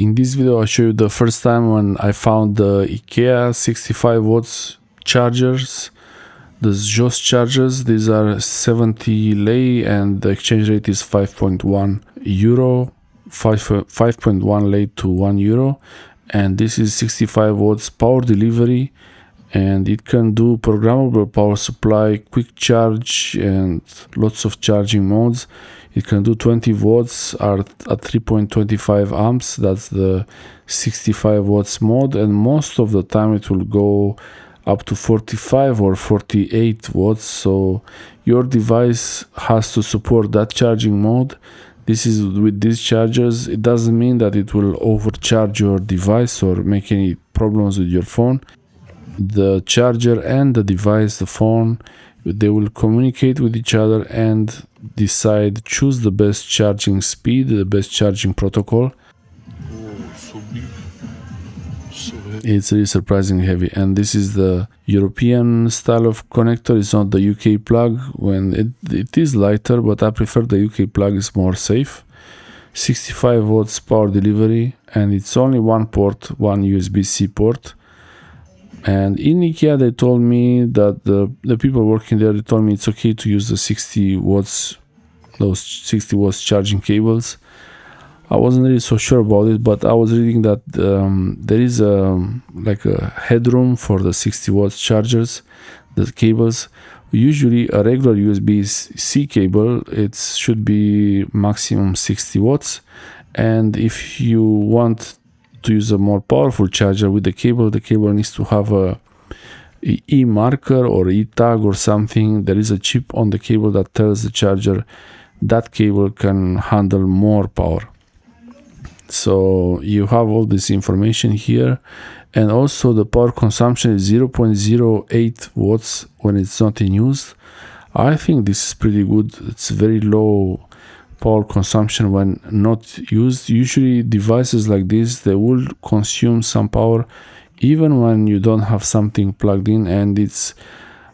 In this video I'll show you the first time when I found the Ikea 65W chargers, the Sjoss chargers. These are 70 lei and the exchange rate is 5.1 euro, 5.1 lei to 1 euro, and this is 65 watts power delivery, and it can do programmable power supply, quick charge, and lots of charging modes. It can do 20 watts at 3.25 amps. That's the 65 watts mode, and most of the time it will go up to 45 or 48 watts, so your device has to support that charging mode. This is with these chargers. It doesn't mean that it will overcharge your device or make any problems with your phone. The charger and the device, the phone, they will communicate with each other and choose the best charging speed, the best charging protocol. Oh, so big, so heavy. It's really surprisingly heavy, and this is the European style of connector. It's not the UK plug. When it is lighter, but I prefer the UK plug. It's more safe. 65 watts power delivery, and it's only one port, one USB-C port. And in Ikea they told me that the people working there, they told me it's okay to use the 60 watts, those 60 watts charging cables. I wasn't really so sure about it, but I was reading that there is like a headroom for the 60 watts chargers, the cables. Usually a regular USB-C cable, it should be maximum 60 watts, and if you want to use a more powerful charger with the cable needs to have a E marker or E tag or something. There is a chip on the cable that tells the charger that cable can handle more power. So you have all this information here, and also the power consumption is 0.08 watts when it's not in use. I think this is pretty good. It's very low power consumption when not used. Usually devices like this, they will consume some power even when you don't have something plugged in, and it's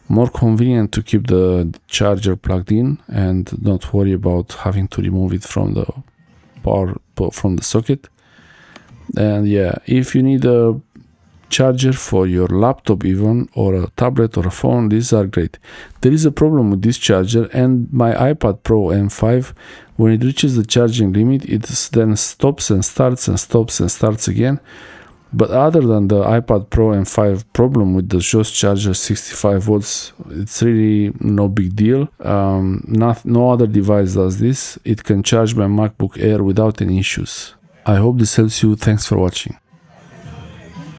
more convenient to keep the charger plugged in and not worry about having to remove it from the socket. And yeah, if you need a charger for your laptop even, or a tablet or a phone, these are great. There is a problem with this charger and my iPad Pro M5. When it reaches the charging limit, it then stops and starts and stops and starts again. But other than the iPad Pro M5 problem with the Sjoss charger 65 watts, it's really no big deal. No other device does this. It can charge my MacBook Air without any issues. I hope this helps you. Thanks for watching.